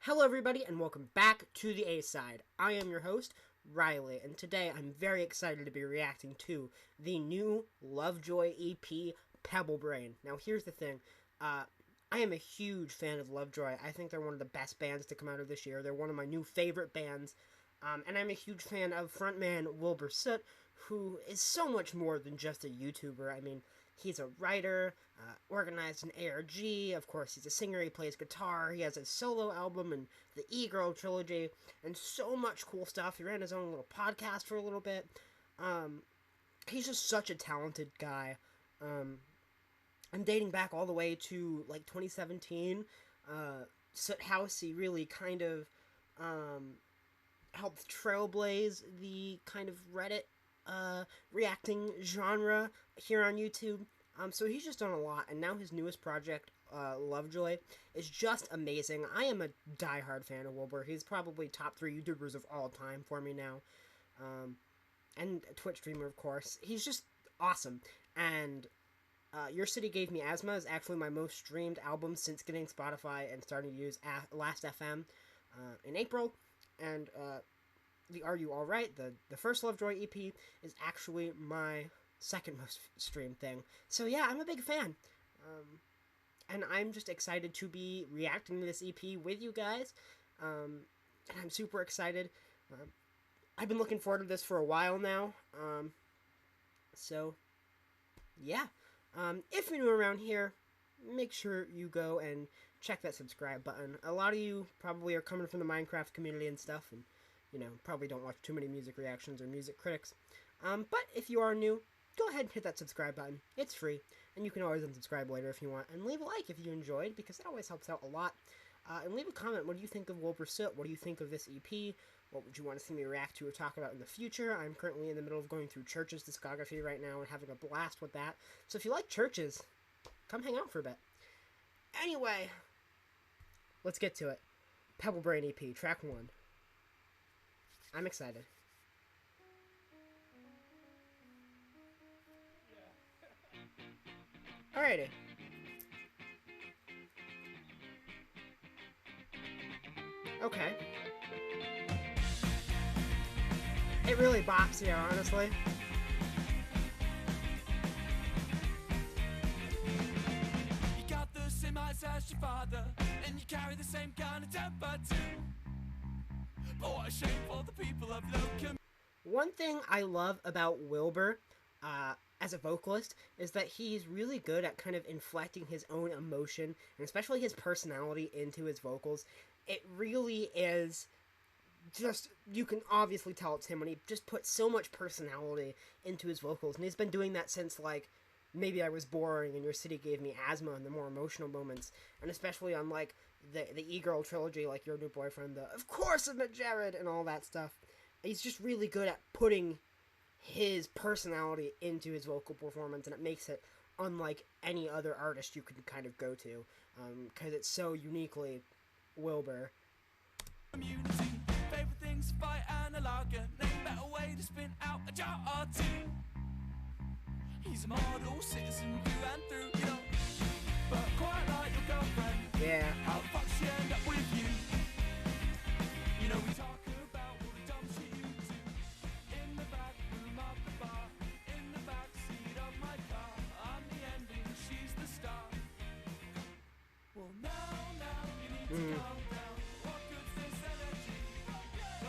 Hello everybody and welcome back to the A-Side. I am your host, Riley, and today I'm very excited to be reacting to the new Lovejoy EP Pebble Brain. Now here's the thing, I am a huge fan of Lovejoy. I think they're one of the best bands to come out of this year. They're one of my new favorite bands, and I'm a huge fan of frontman Wilbur, who is so much more than just a YouTuber. I mean, he's a writer, organized an ARG, of course he's a singer, he plays guitar, he has a solo album and the E-Girl trilogy, and so much cool stuff. He ran his own little podcast for a little bit. He's just such a talented guy. I'm dating back all the way to, like, 2017. Soot House, he really kind of, helped trailblaze the kind of Reddit reacting genre here on YouTube. So he's just done a lot, and now his newest project, Lovejoy, is just amazing. I am a diehard fan of Wilbur. He's probably top 3 YouTubers of all time for me now. And a Twitch streamer, of course. He's just awesome. And Your City Gave Me Asthma is actually my most streamed album since getting Spotify and starting to use Last.fm in April. And the Are You Alright, the first Lovejoy EP, is actually my second most streamed thing. So yeah, I'm a big fan. And I'm just excited to be reacting to this EP with you guys. And I'm super excited. I've been looking forward to this for a while now. So yeah. If you're new around here, make sure you go and check that subscribe button. A lot of you probably are coming from the Minecraft community and stuff, and you know, probably don't watch too many music reactions or music critics. But if you are new, go ahead and hit that subscribe button. It's free, and you can always unsubscribe later if you want. And leave a like if you enjoyed, because that always helps out a lot. And leave a comment. What do you think of Wilbur Soot? What do you think of this EP? What would you want to see me react to or talk about in the future? I'm currently in the middle of going through Church's discography right now and having a blast with that. So if you like Church's, come hang out for a bit. Anyway, let's get to it. Pebble Brain EP, track 1. I'm excited. Alrighty. Okay. It really bops here, honestly. You got the same eyes as your father, and you carry the same kind of temper too. But what a shame for the people of local. One thing I love about Wilbur, as a vocalist, is that he's really good at kind of inflecting his own emotion, and especially his personality, into his vocals. It really is just, you can obviously tell it's him when he just puts so much personality into his vocals, and he's been doing that since, like, Maybe I Was Boring and Your City Gave Me Asthma and the more emotional moments, and especially on, like, the E-Girl trilogy, like Your New Boyfriend, the Of Course I Met Jared, and all that stuff. He's just really good at putting his personality into his vocal performance, and it makes it unlike any other artist you can kind of go to, because it's so uniquely Wilbur. Community, favorite things to fight and a lager. No better way to spin out a jar or two. He's a model citizen through and through, you know, but quite like your girlfriend. Yeah. How the fuck she end up with you? You know, we talk about all the dumb shit you do in the back room of the bar, in the back seat of my car. I'm the ending, she's the star. Well, now you need to calm down. What good's this energy?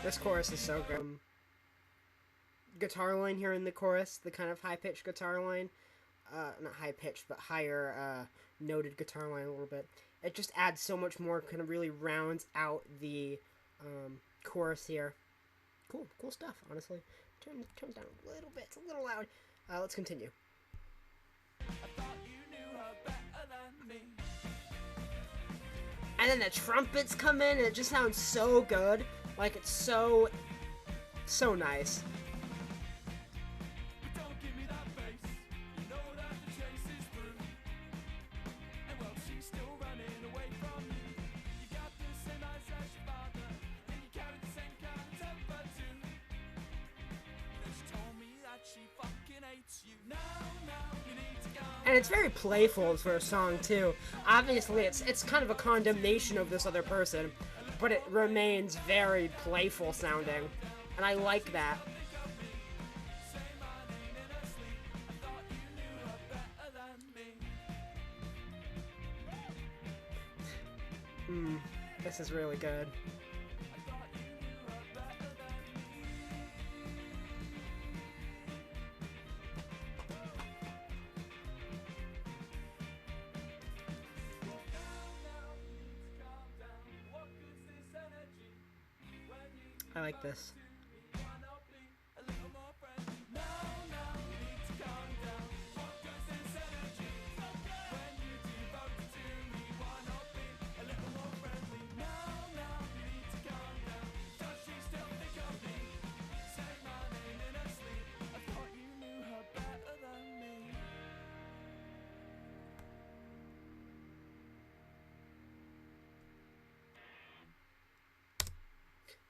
This chorus is so good. Guitar line here in the chorus, the kind of high-pitched guitar line. Not high-pitched, but higher noted guitar line a little bit. It just adds so much more, kind of really rounds out the chorus here. Cool stuff, honestly. Turns down a little bit, it's a little loud. Let's continue. I thought you knew her better than me. And then the trumpets come in, and it just sounds so good. Like, it's so nice. But don't give me that face. You know that the chase is through. And well, she's still running away from you. You got the same eyes as your father, and you carry the same kind of temper too. You know, she told me that she fucking hates you. Now you need to go. And it's very playful for a song, too. Obviously, it's kind of a condemnation of this other person. but it remains very playful sounding, and I like that. This is really good. I like this.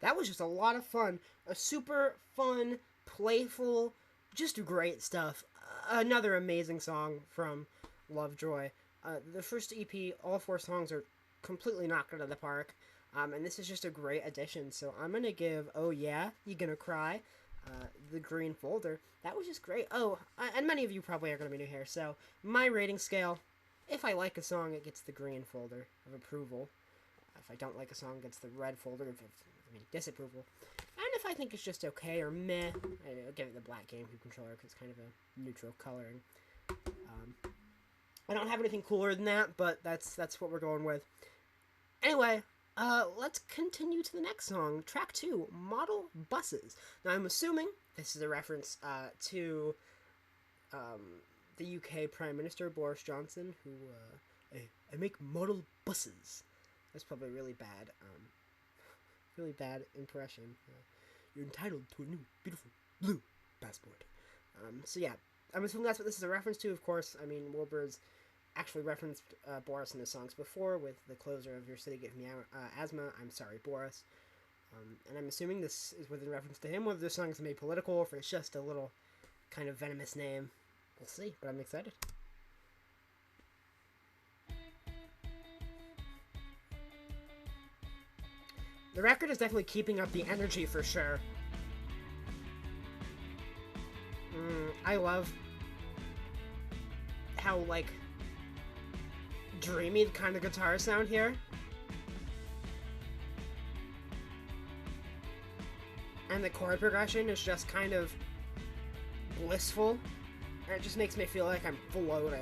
That was just a lot of fun. A super fun, playful, just great stuff. Another amazing song from Lovejoy. The first EP, all 4 songs are completely knocked out of the park. And this is just a great addition. So I'm going to give Oh Yeah, You Gonna Cry, the green folder. That was just great. Oh, and many of you probably are going to be new here. So my rating scale, if I like a song, it gets the green folder of approval. If I don't like a song, it gets the red folder of disapproval. And if I think it's just okay or meh, I'll give it the black GameCube controller because it's kind of a neutral coloring. I don't have anything cooler than that, but that's what we're going with. Anyway, let's continue to the next song. Track 2, Model Buses. Now, I'm assuming this is a reference to the UK Prime Minister, Boris Johnson, who, I make model buses. That's probably really bad impression. You're entitled to a new, beautiful, blue passport. So yeah, I'm assuming that's what this is a reference to, of course. I mean, Wilbur's actually referenced Boris in his songs before with the closer of Your City Gave Me Asthma, I'm Sorry, Boris. And I'm assuming this is within reference to him, whether the song is made political or if it's just a little kind of venomous name. We'll see, but I'm excited. The record is definitely keeping up the energy for sure. I love how, like, dreamy kind of guitar sound here. And the chord progression is just kind of blissful. And it just makes me feel like I'm floating.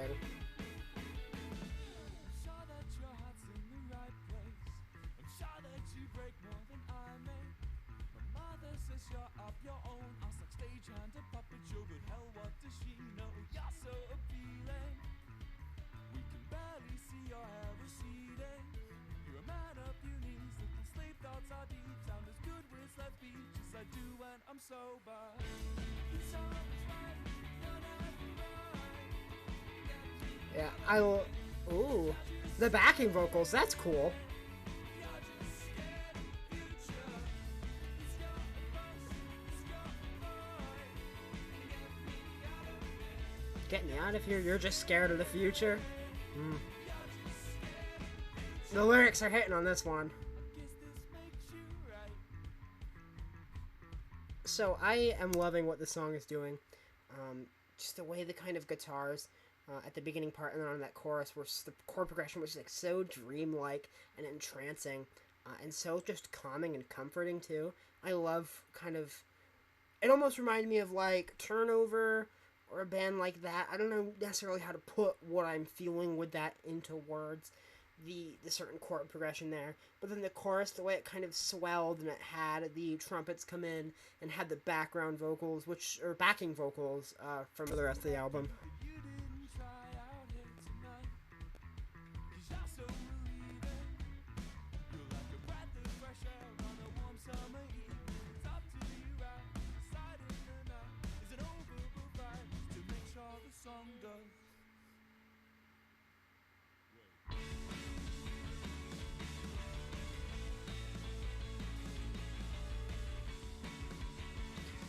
Yeah, ooh, the backing vocals, that's cool. Get me out of here, you're just scared of the future. The lyrics are hitting on this one. So I am loving what the song is doing. Just the way the kind of guitars at the beginning part and then on that chorus where the chord progression was like so dreamlike and entrancing and so just calming and comforting too. I love kind of, it almost reminded me of like Turnover or a band like that. I don't know necessarily how to put what I'm feeling with that into words. The certain chord progression there, but then the chorus, the way it kind of swelled and it had the trumpets come in and had the background vocals, or backing vocals from the rest of the album.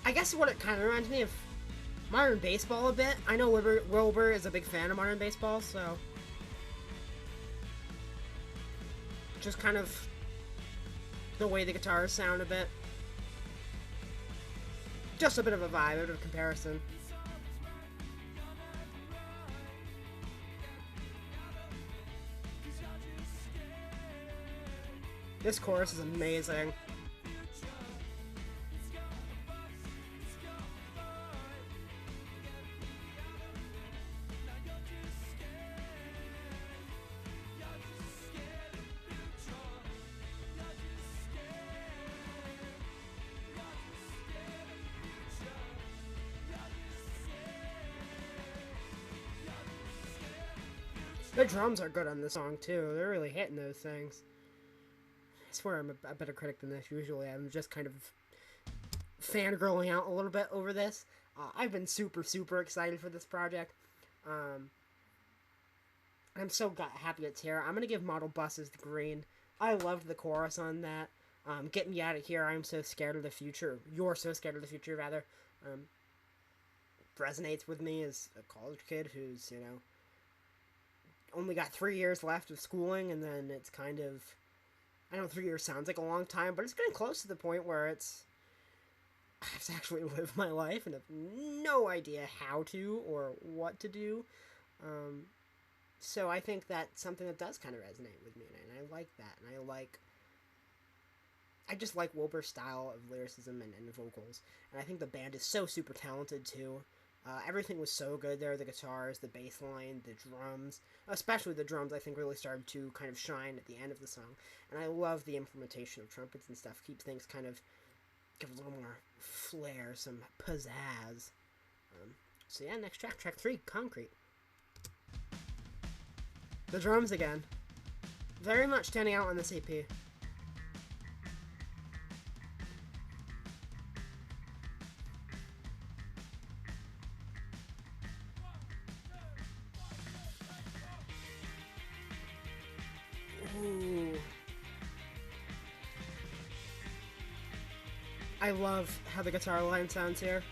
I guess what it kind of reminds me of modern baseball a bit. I know Wilbur is a big fan of modern baseball, so just kind of The way the guitars sound a bit. Just a bit of a vibe, a bit of a comparison. This chorus is amazing. The drums are good on this song too. They're really hitting those things. I swear I'm a better critic than this. Usually I'm just kind of fangirling out a little bit over this. I've been super excited for this project. I'm so happy it's here. I'm going to give Model Buses the green. I loved the chorus on that. Get me out of here. I'm so scared of the future. You're so scared of the future, rather. Resonates with me as a college kid who's, you know, only got 3 years left of schooling, and then it's kind of, I know 3 years sounds like a long time, but it's getting close to the point where I have to actually live my life and have no idea how to or what to do. So I think that's something that does kind of resonate with me, and I like that, and I just like Wilbur's style of lyricism and vocals, and I think the band is so super talented too. Everything was so good there, the guitars, the bass line, the drums, especially the drums I think really started to kind of shine at the end of the song, and I love the implementation of trumpets and stuff, keeps things kind of, give a little more flair, some pizzazz. So yeah, next track 3, Concrete. The drums again. Very much standing out on this EP. Ooh. I love how the guitar line sounds here.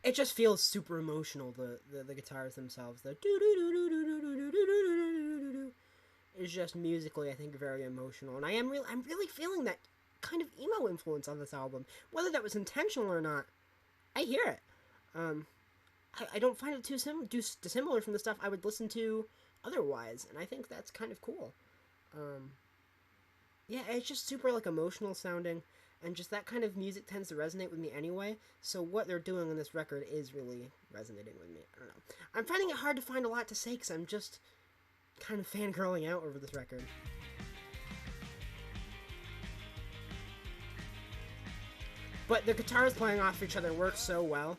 It just feels super emotional, the guitars themselves. The do-do-do-do-do-do-do-do-do-do-do is just musically, I think, very emotional. And I'm really feeling that kind of emo influence on this album. Whether that was intentional or not, I hear it. I don't find it too dissimilar from the stuff I would listen to otherwise, and I think that's kind of cool. Yeah, it's just super, like, emotional sounding, and just that kind of music tends to resonate with me anyway, so what they're doing on this record is really resonating with me. I don't know. I'm finding it hard to find a lot to say, because I'm just kind of fangirling out over this record. But the guitars playing off each other work so well.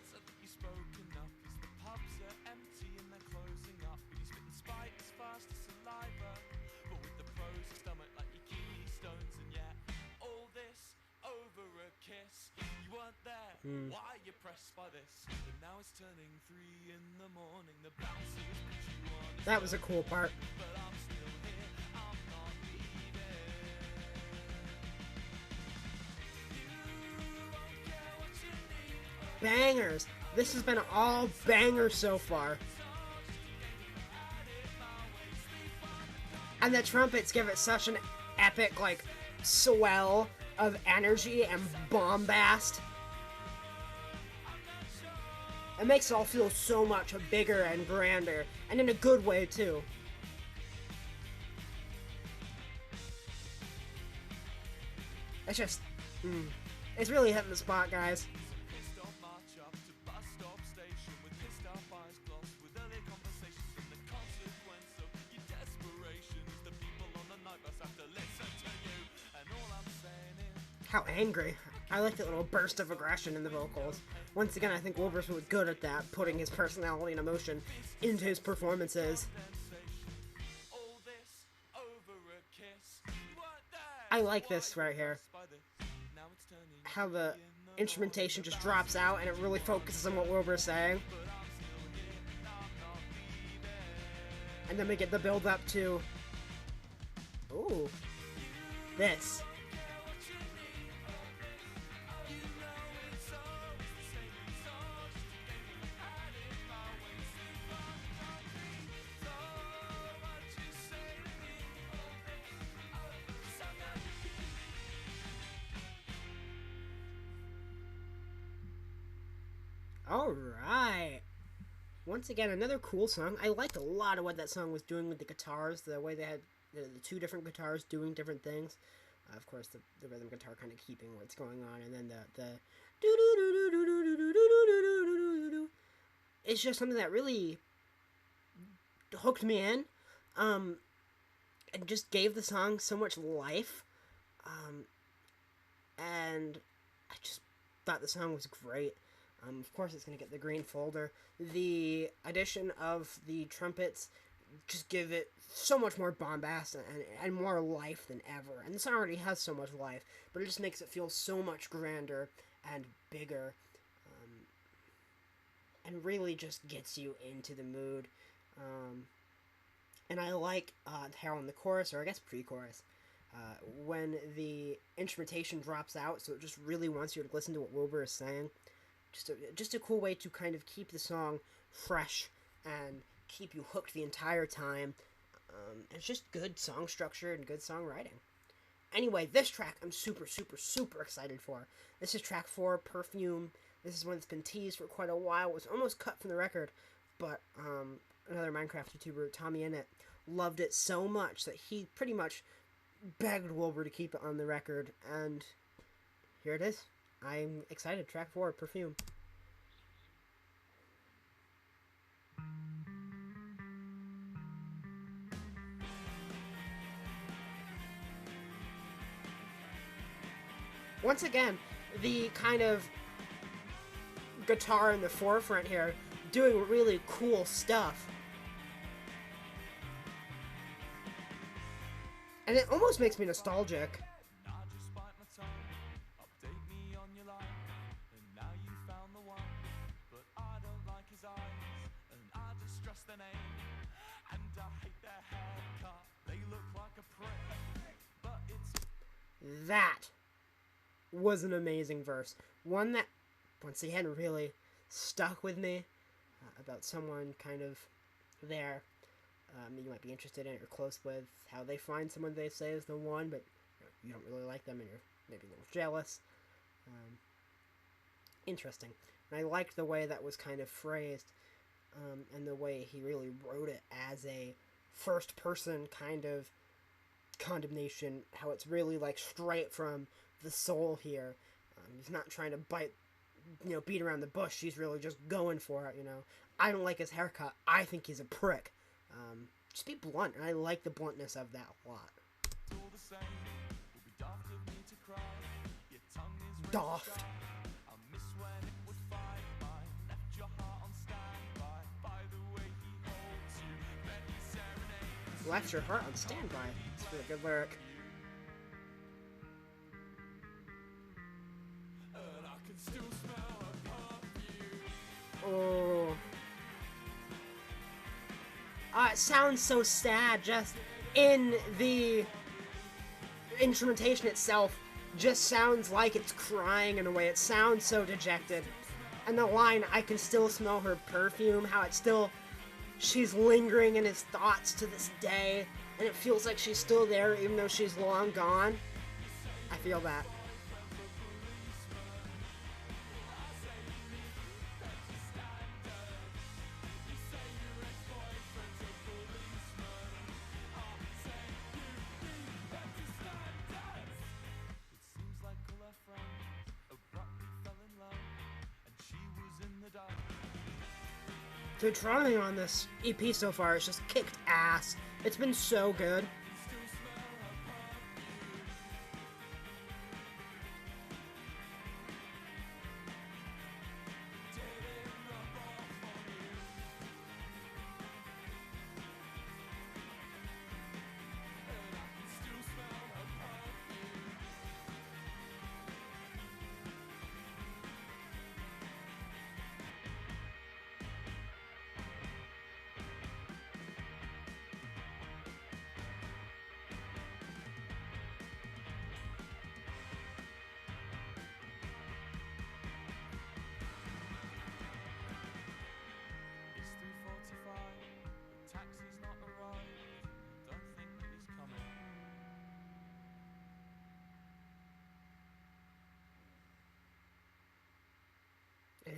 Why you pressed by this? But now it's turning 3 in the morning. The bouncers put you on. That was a cool part. But I'm still here. I'm not leaving. You won't get what you need. Bangers. This has been all bangers so far. And the trumpets give it such an epic, like, swell of energy and bombast. It makes it all feel so much bigger and grander, and in a good way, too. It's just, it's really hitting the spot, guys. How angry. I like that little burst of aggression in the vocals. Once again, I think Wilbur's really good at that, putting his personality and emotion into his performances. I like this right here. How the instrumentation just drops out and it really focuses on what Wilbur's saying. And then we get the build up to, ooh, this. All right. Once again, another cool song. I liked a lot of what that song was doing with the guitars, the way they had the two different guitars doing different things. Of course, the rhythm guitar kind of keeping what's going on, and then the it's just something that really hooked me in, and just gave the song so much life, and I just thought the song was great. Of course, it's going to get the green folder. The addition of the trumpets just give it so much more bombast and more life than ever. And the song already has so much life, but it just makes it feel so much grander and bigger, and really just gets you into the mood. And I like how in the chorus, or I guess pre-chorus, when the instrumentation drops out, so it just really wants you to listen to what Wilbur is saying. Just a cool way to kind of keep the song fresh and keep you hooked the entire time. It's just good song structure and good songwriting. Anyway, this track I'm super, super, super excited for. This is track 4, Perfume. This is one that's been teased for quite a while. It was almost cut from the record, but another Minecraft YouTuber, Tommy Innit, loved it so much that he pretty much begged Wilbur to keep it on the record, and here it is. I'm excited. Track 4, Perfume. Once again, the kind of guitar in the forefront here doing really cool stuff. And it almost makes me nostalgic. That was an amazing verse. One that, once again, really stuck with me, about someone kind of there you might be interested in or close with, how they find someone they say is the one, but you don't really like them and you're maybe a little jealous. Interesting. And I liked the way that was kind of phrased, and the way he really wrote it as a first person kind of condemnation, how it's really like straight from the soul here. He's not trying to beat around the bush. He's really just going for it, I don't like his haircut. I think he's a prick. Just be blunt, and I like the bluntness of that a lot. Daft. Left your heart on standby. It's a really good lyric. Oh. It sounds so sad just in the instrumentation itself. Just sounds like it's crying in a way. It sounds so dejected. And the line, I can still smell her perfume, how it's still, she's lingering in his thoughts to this day, and it feels like she's still there even though she's long gone. I feel that. The drumming on this EP so far has just kicked ass. It's been so good.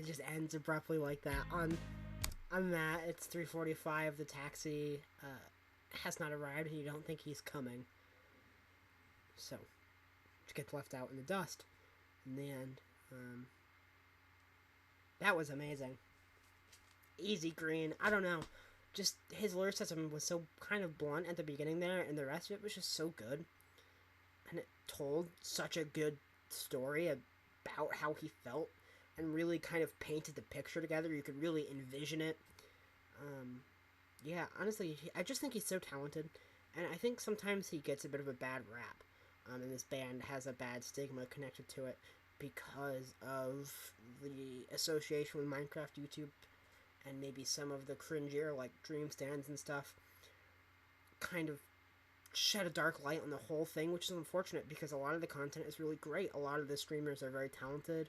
it just ends abruptly like that. On that, it's 3:45. The taxi has not arrived, and you don't think he's coming. So, it gets left out in the dust. In the end, that was amazing. Easy Green. I don't know. Just his lyricism was so kind of blunt at the beginning there, and the rest of it was just so good. And it told such a good story about how he felt, and really kind of painted the picture together. You could really envision it. Yeah, honestly, I just think he's so talented, and I think sometimes he gets a bit of a bad rap. And this band has a bad stigma connected to it because of the association with Minecraft YouTube, and maybe some of the cringier, like, Dream Stands and stuff, kind of shed a dark light on the whole thing, which is unfortunate because a lot of the content is really great. A lot of the streamers are very talented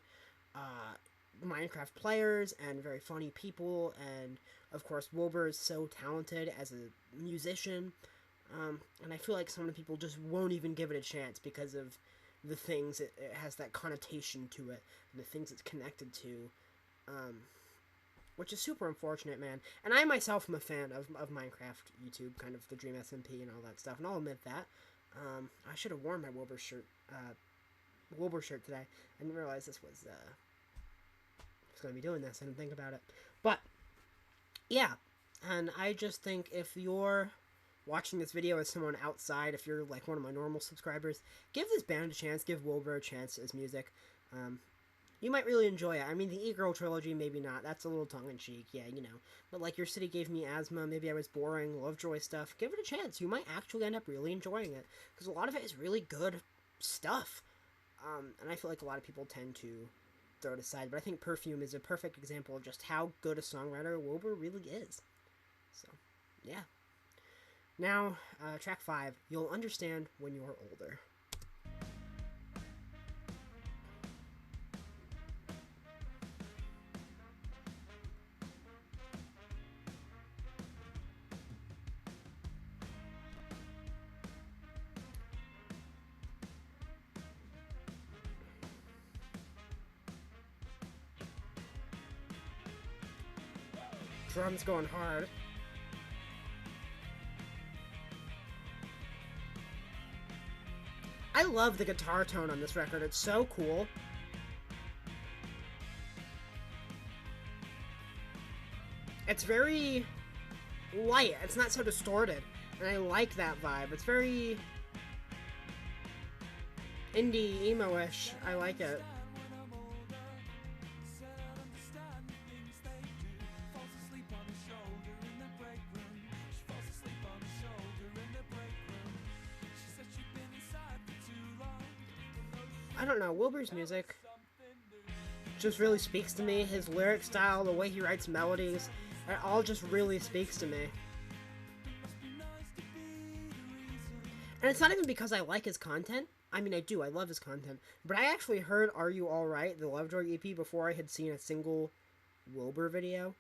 Minecraft players and very funny people, and of course Wilbur is so talented as a musician, and I feel like some of the people just won't even give it a chance because of the things it has that connotation to it, and the things it's connected to, which is super unfortunate, man. And I myself am a fan of Minecraft YouTube, kind of the Dream SMP and all that stuff, and I'll admit that. I should have worn my Wilbur shirt today. I didn't realize this was going to be doing this. I didn't think about it. But, yeah. And I just think if you're watching this video as someone outside, if you're like one of my normal subscribers, give this band a chance. Give Wilbur a chance as music. You might really enjoy it. I mean, the E-Girl trilogy, maybe not. That's a little tongue-in-cheek, yeah, you know. But, like, Your City Gave Me Asthma, maybe I was boring, Lovejoy stuff. Give it a chance. You might actually end up really enjoying it. Because a lot of it is really good stuff. And I feel like a lot of people tend to throw it aside. But I think Perfume is a perfect example of just how good a songwriter Wilbur really is. So, yeah. Now, track 5, You'll Understand When You're Older. Drums going hard. I love the guitar tone on this record. It's so cool. It's very light. It's not so distorted. And I like that vibe. It's very indie, emo-ish. I like it. I don't know, Wilbur's music just really speaks to me. His lyric style, the way he writes melodies, it all just really speaks to me. And it's not even because I like his content. I mean, I do, I love his content. But I actually heard Are You Alright, the Lovejoy EP, before I had seen a single Wilbur video.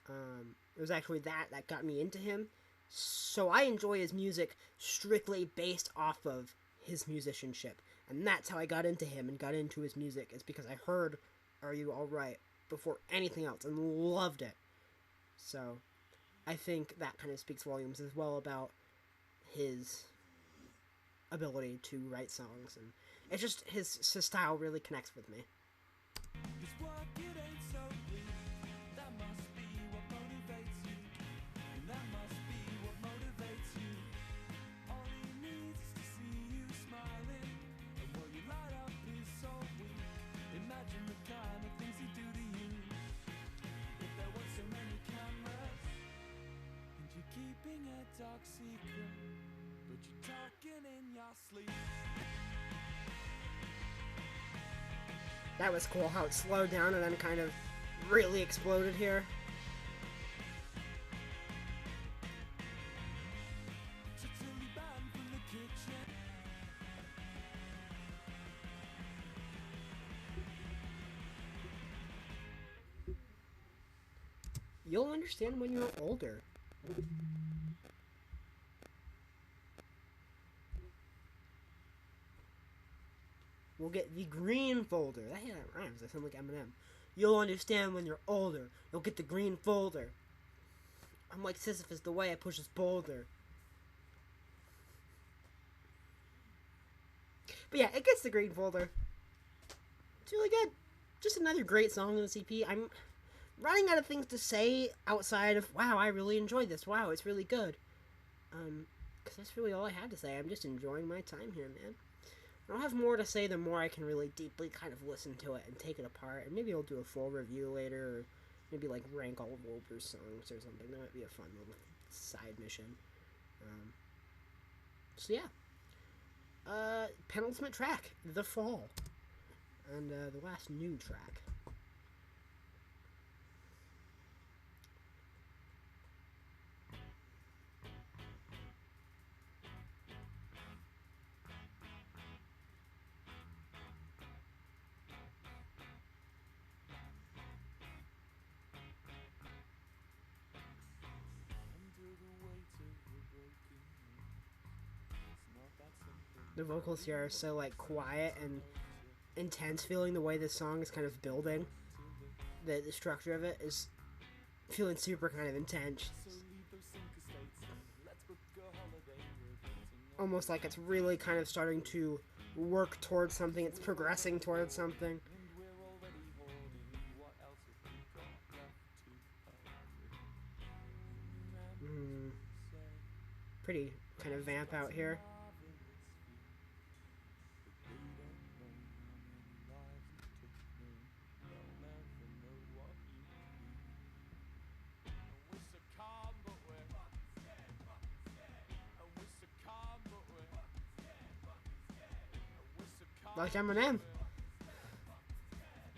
It was actually that got me into him. So I enjoy his music strictly based off of his musicianship. And that's how I got into him and got into his music, is because I heard Are You Alright before anything else and loved it. So I think that kind of speaks volumes as well about his ability to write songs, and it's just his style really connects with me. Keeping a dark secret, but you're talking in your sleep. That was cool how it slowed down and then kind of really exploded here. You'll understand when you're older. We'll get the green folder. Yeah, that rhymes. I sound like Eminem. You'll understand when you're older. You'll get the green folder. I'm like Sisyphus the way I push his boulder. But yeah, it gets the green folder. It's really good. Just another great song on this EP. I'm running out of things to say outside of, wow, I really enjoyed this. Wow, it's really good. Because that's really all I had to say. I'm just enjoying my time here, man. I'll have more to say the more I can really deeply kind of listen to it and take it apart. And maybe I'll do a full review later, or maybe like rank all of Wilbur's songs or something. That might be a fun little side mission. So yeah. Penultimate track, The Fall. And the last new track. The vocals here are so like quiet and intense feeling. The way this song is kind of building, the structure of it is feeling super kind of intense. Almost like it's really kind of starting to work towards something. It's progressing towards something. Pretty kind of vamp out here. Like Eminem.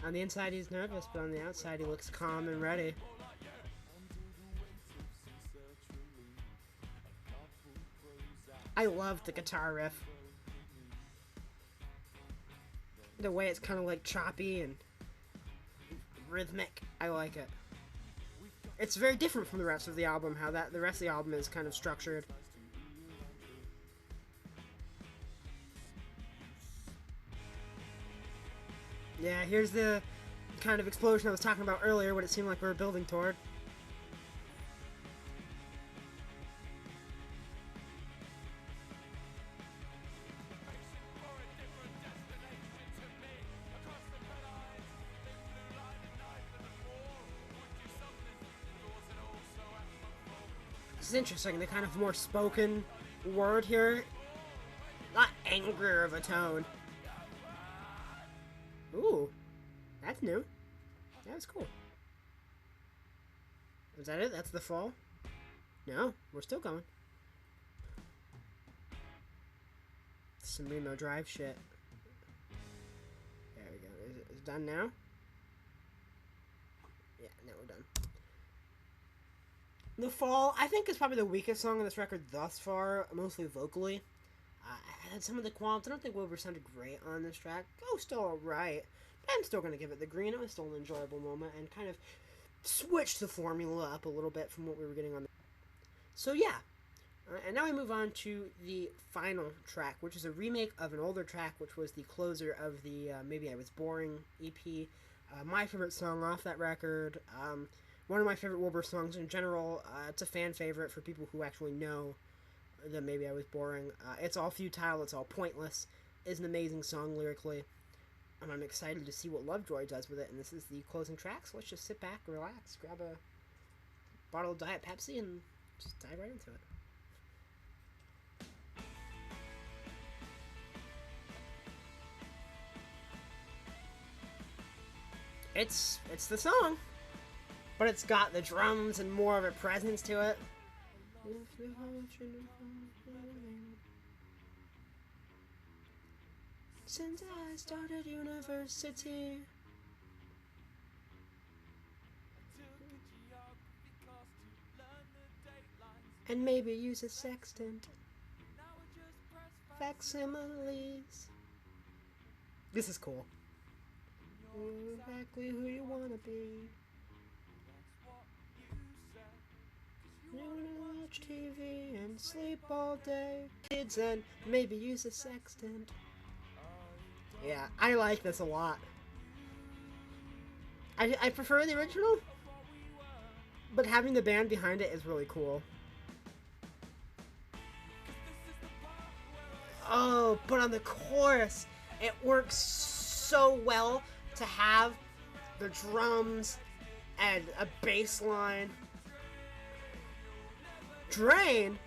On the inside he's nervous, but on the outside he looks calm and ready. I love the guitar riff. The way it's kind of like choppy and rhythmic. I like it. It's very different from the rest of the album, how the rest of the album is kind of structured. Yeah, here's the kind of explosion I was talking about earlier, what it seemed like we were building toward. This is interesting, the kind of more spoken word here. Not angrier of a tone. Ooh, that's new. That was cool. Is that it? That's the fall? No, we're still going. Some Remo Drive shit. There we go. Is it done now? Yeah, now we're done. The Fall, I think, is probably the weakest song on this record thus far, mostly vocally. I had some of the qualms. I don't think Wilbur sounded great on this track. Oh, still alright. But I'm still going to give it the green. It was still an enjoyable moment and kind of switched the formula up a little bit from what we were getting on. So yeah. And now we move on to the final track, which is a remake of an older track, which was the closer of the Maybe I Was Boring EP. My favorite song off that record. One of my favorite Wilbur songs in general. It's a fan favorite for people who actually know that Maybe I Was Boring. It's all futile, it's all pointless. It's an amazing song lyrically. And I'm excited to see what Lovejoy does with it. And this is the closing track, so let's just sit back, relax, grab a bottle of Diet Pepsi, and just dive right into it. It's the song, but it's got the drums and more of a presence to it. Since I started university, and maybe use a sextant, facsimiles. This is cool. You're exactly who you wanna be. You wanna watch TV and sleep all day. Kids and maybe use a sextant. Yeah, I like this a lot. I prefer the original, but having the band behind it is really cool. Oh, but on the chorus, it works so well to have the drums and a bass line. Drain?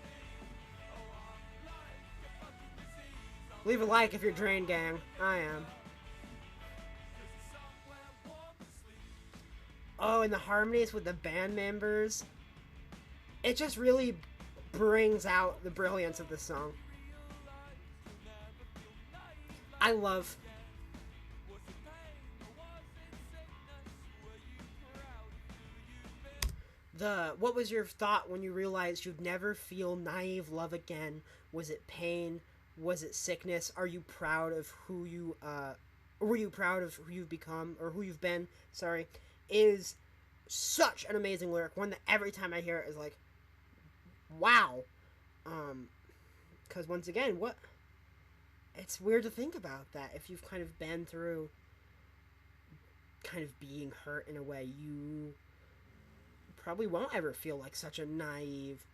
Leave a like if you're Drain Gang. I am. Oh, and the harmonies with the band members. It just really brings out the brilliance of this song. I love. What was your thought when you realized you'd never feel naive love again? Was it pain? Was it sickness? Are you proud of who you, were you proud of who you've become, or who you've been? Sorry. Is such an amazing lyric. One that every time I hear it is like, wow. Because once again, it's weird to think about that. If you've kind of been through kind of being hurt in a way, you probably won't ever feel like such a naive,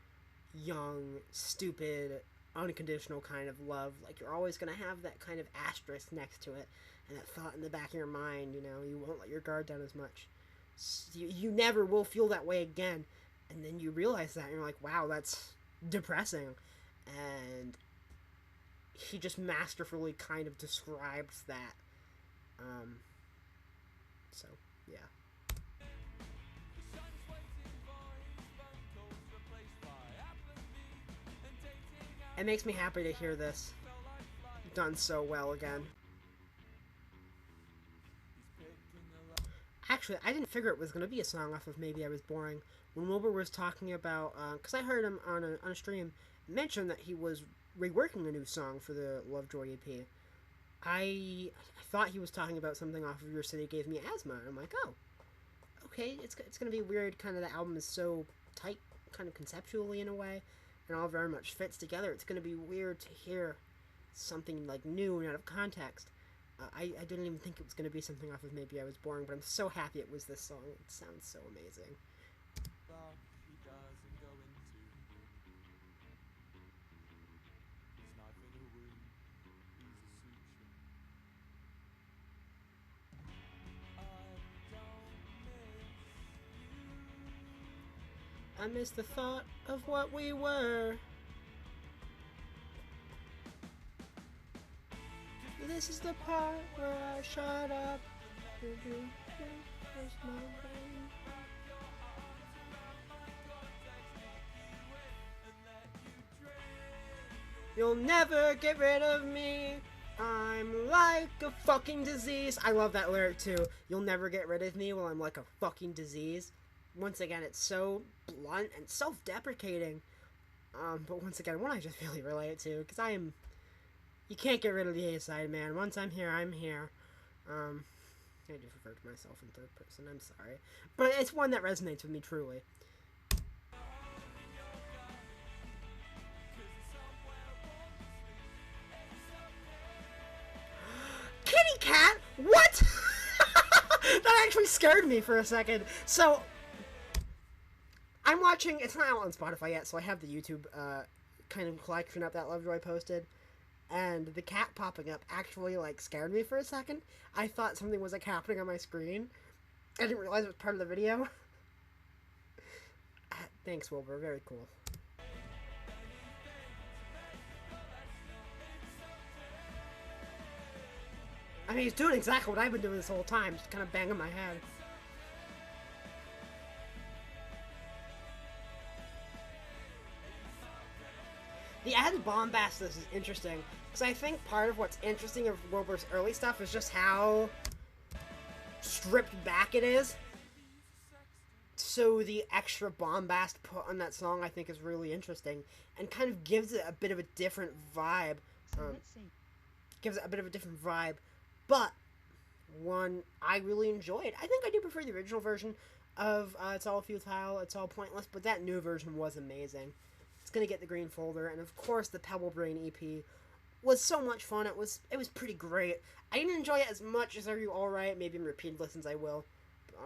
young, stupid, unconditional kind of love. Like, you're always going to have that kind of asterisk next to it, and that thought in the back of your mind, you know, you won't let your guard down as much. You never will feel that way again. And then you realize that, and you're like, wow, that's depressing. And he just masterfully kind of describes that. So, yeah. It makes me happy to hear this done so well again. Actually, I didn't figure it was going to be a song off of Maybe I Was Boring. When Wilbur was talking about, because I heard him on a stream mention that he was reworking a new song for the Lovejoy EP. I thought he was talking about something off of Your City Gave Me Asthma. And I'm like, oh, okay, it's going to be weird. Kind of the album is so tight, kind of conceptually in a way, and all very much fits together. It's going to be weird to hear something like new and out of context. I didn't even think it was going to be something off of Maybe I Was Boring, but I'm so happy it was this song. It sounds so amazing. I miss the thought of what we were. This is the part where I shut up. You'll never get rid of me. I'm like a fucking disease. I love that lyric too. You'll never get rid of me while I'm like a fucking disease. Once again, it's so blunt and self-deprecating. But once again, one I just really relate to, because I am. You can't get rid of the A side, man. Once I'm here, I'm here. I do refer to myself in third person. I'm sorry, but it's one that resonates with me truly. Kitty cat? What? That actually scared me for a second. So I'm watching. It's not out on Spotify yet, so I have the YouTube kind of collection up that Lovejoy posted. And the cat popping up actually, like, scared me for a second. I thought something was, like, happening on my screen. I didn't realize it was part of the video. Thanks, Wilbur. Very cool. I mean, he's doing exactly what I've been doing this whole time. Just kind of banging my head. The added bombast this is interesting, because I think part of what's interesting of Wilbur's early stuff is just how stripped back it is. So the extra bombast put on that song I think is really interesting, and kind of gives it a bit of a different vibe. But one I really enjoyed. I think I do prefer the original version of It's All Futile, It's All Pointless, but that new version was amazing. It's gonna get the green folder, and of course the Pebble Brain EP was so much fun. It was pretty great. I didn't enjoy it as much as Are You Alright? Maybe in repeated listens I will.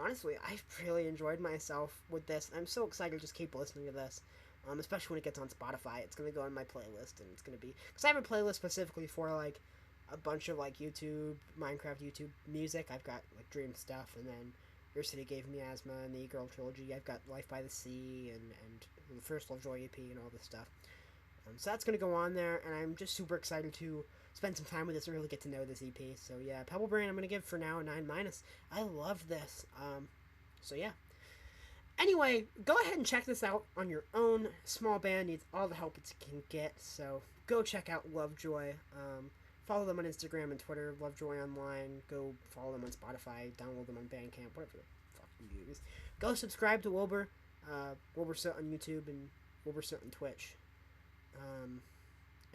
honestly, I've really enjoyed myself with this. I'm so excited to just keep listening to this. Especially when it gets on Spotify, it's gonna go in my playlist, and it's gonna be because I have a playlist specifically for like a bunch of like YouTube, Minecraft YouTube music. I've got like Dream Stuff, and then Your City Gave Me Asthma and the E-Girl Trilogy. I've got Life by the Sea and the first Lovejoy EP and all this stuff. So that's gonna go on there, and I'm just super excited to spend some time with this and really get to know this EP. So yeah, Pebble Brain I'm gonna give for now a 9 minus. I love this. So yeah. Anyway, go ahead and check this out on your own. Small band needs all the help it can get, so go check out Lovejoy. Follow them on Instagram and Twitter, Lovejoy Online. Go follow them on Spotify, download them on Bandcamp, whatever the fuck you use. Go subscribe to Wilbur, Wilbur Soot on YouTube and Wilbur Soot on Twitch.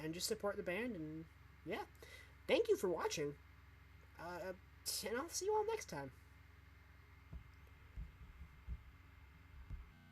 And just support the band, and yeah. Thank you for watching. And I'll see you all next time.